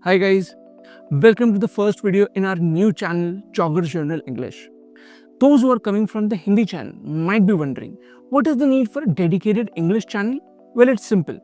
Hi guys, welcome to the first video in our new channel Jogger Journal English. Those who are coming from the Hindi channel might be wondering, what is the need for a dedicated English channel? Well, it's simple.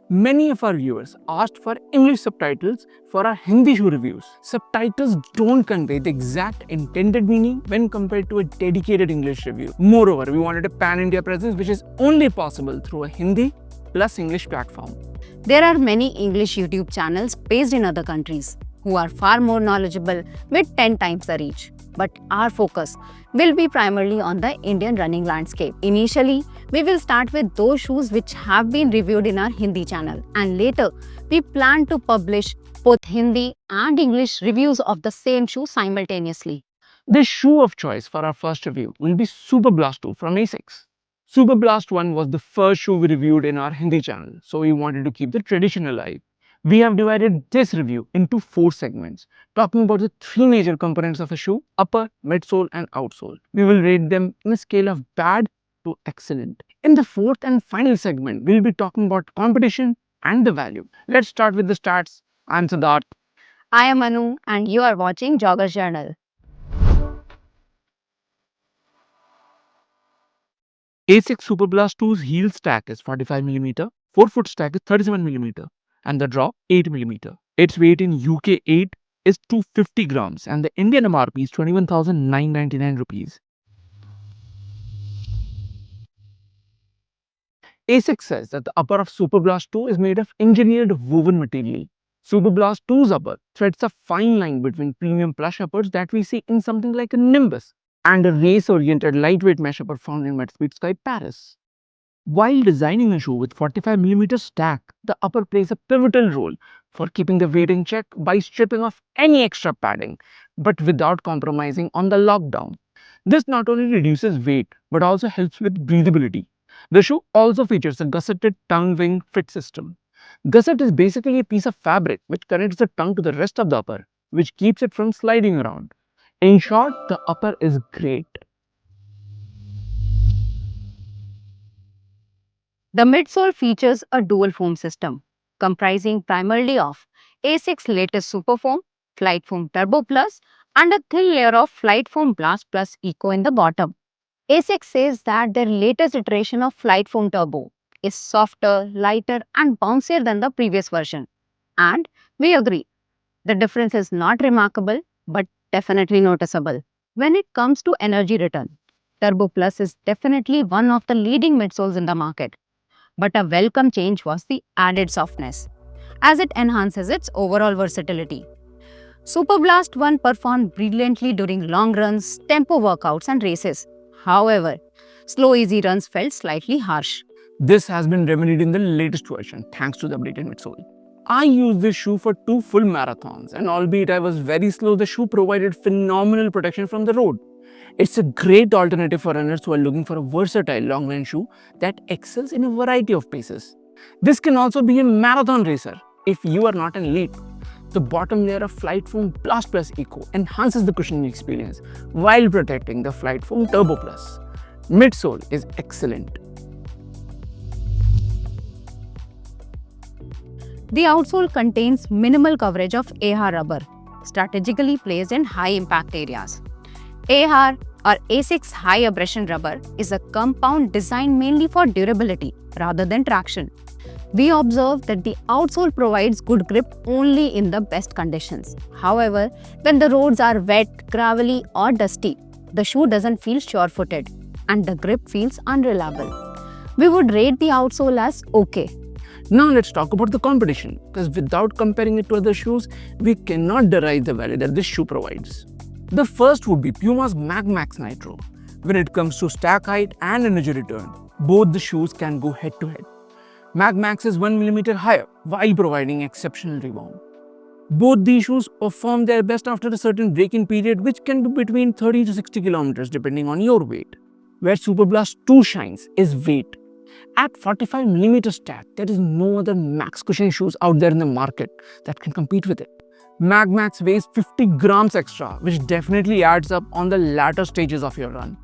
Many of our viewers asked for English subtitles for our Hindi shoe reviews. Subtitles don't convey the exact intended meaning when compared to a dedicated English review. Moreover, we wanted a pan-India presence which is only possible through a Hindi plus English platform. There are many English YouTube channels based in other countries who are far more knowledgeable with 10 times the reach. But our focus will be primarily on the Indian running landscape. Initially, we will start with those shoes which have been reviewed in our Hindi channel, and later we plan to publish both Hindi and English reviews of the same shoe simultaneously. The shoe of choice for our first review will be Superblast 2 from Asics. Superblast 1 was the first shoe we reviewed in our Hindi channel, so we wanted to keep the tradition alive. We have divided this review into 4 segments, talking about the 3 major components of a shoe: upper, midsole and outsole. We will rate them in a scale of bad to excellent. In the 4th and final segment, we will be talking about competition and the value. Let's start with the stats. I'm Siddharth. I am Anu, and you are watching Jogger Journal. Asics Superblast 2's heel stack is 45mm, forefoot stack is 37mm, and the drop 8mm. Its weight in UK 8 is 250 grams, and the Indian MRP is 21,999 rupees. Asics says that the upper of Superblast 2 is made of engineered woven material. Superblast 2's upper threads a fine line between premium plush uppers that we see in something like a Nimbus and a race-oriented lightweight mesh upper found in Midsole Sky Paris. While designing a shoe with 45mm stack, the upper plays a pivotal role for keeping the weight in check by stripping off any extra padding, but without compromising on the lockdown. This not only reduces weight, but also helps with breathability. The shoe also features a gusseted tongue wing fit system. Gusset is basically a piece of fabric which connects the tongue to the rest of the upper, which keeps it from sliding around. In short, the upper is great. The midsole features a dual foam system comprising primarily of Asics latest Superfoam, Flight Foam Turbo Plus, and a thin layer of Flight Foam Blast Plus Eco in the bottom. Asics says that their latest iteration of Flight Foam Turbo is softer, lighter, and bouncier than the previous version. And we agree, the difference is not remarkable but definitely noticeable. When it comes to energy return, Turbo Plus is definitely one of the leading midsoles in the market. But a welcome change was the added softness, as it enhances its overall versatility. Superblast 1 performed brilliantly during long runs, tempo workouts and races. However, slow easy runs felt slightly harsh. This has been remedied in the latest version thanks to the updated midsole. I used this shoe for 2 full marathons, and albeit I was very slow, the shoe provided phenomenal protection from the road. It's a great alternative for runners who are looking for a versatile long run shoe that excels in a variety of paces. This can also be a marathon racer if you are not an elite. The bottom layer of Flight Foam Blast Plus Eco enhances the cushioning experience while protecting the Flight Foam Turbo Plus. Midsole is excellent. The outsole contains minimal coverage of AHR rubber, strategically placed in high impact areas. AHR or Asics High Abrasion Rubber is a compound designed mainly for durability rather than traction. We observe that the outsole provides good grip only in the best conditions. However, when the roads are wet, gravelly or dusty, the shoe doesn't feel sure-footed and the grip feels unreliable. We would rate the outsole as okay. Now let's talk about the competition, because without comparing it to other shoes, we cannot derive the value that this shoe provides. The first would be Puma's Mag Max Nitro. When it comes to stack height and energy return, both the shoes can go head to head. Mag Max is 1mm higher while providing exceptional rebound. Both these shoes perform their best after a certain braking period, which can be between 30 to 60 kilometers depending on your weight. Where Superblast 2 shines is weight. At 45mm stack, there is no other max cushion shoes out there in the market that can compete with it. Mag Max weighs 50 grams extra, which definitely adds up on the latter stages of your run.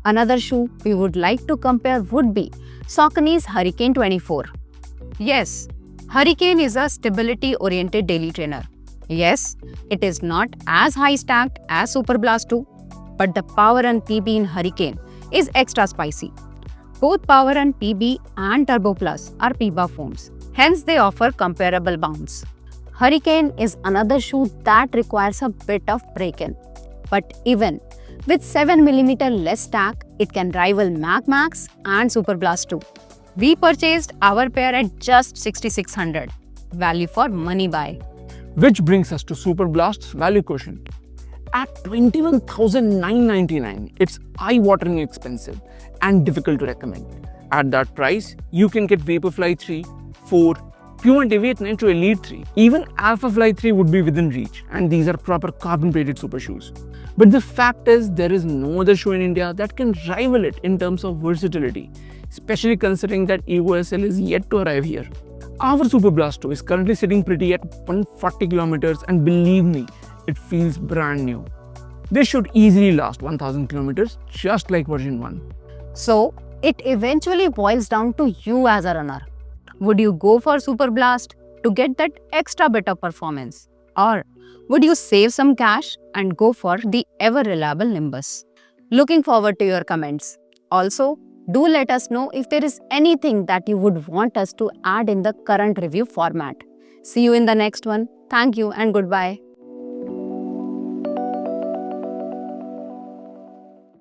Another shoe we would like to compare would be Saucony's Hurricane 24. Yes, Hurricane is a stability-oriented daily trainer. Yes, it is not as high stacked as Superblast 2, but the Power and PB in Hurricane is extra spicy. Both Power and PB and Turbo Plus are PBA foams, hence they offer comparable bounce. Hurricane is another shoe that requires a bit of break-in, but even with 7mm less stack, it can rival Mac Max and Superblast 2. We purchased our pair at just 6600, value for money buy. Which brings us to Superblast's value quotient. At 21,999, it's eye-wateringly expensive and difficult to recommend. At that price, you can get Vaporfly 3, 4, Puma Deviate to Elite 3. Even Alphafly 3 would be within reach, and these are proper carbon-plated super shoes. But the fact is, there is no other shoe in India that can rival it in terms of versatility, especially considering that Evo SL is yet to arrive here. Our Superblast 2 is currently sitting pretty at 140 kilometers, and believe me, it feels brand new. This should easily last 1000 kilometers, just like version 1. So, it eventually boils down to you as a runner. Would you go for Superblast to get that extra bit of performance? Or would you save some cash and go for the ever-reliable Nimbus? Looking forward to your comments. Also, do let us know if there is anything that you would want us to add in the current review format. See you in the next one. Thank you and goodbye.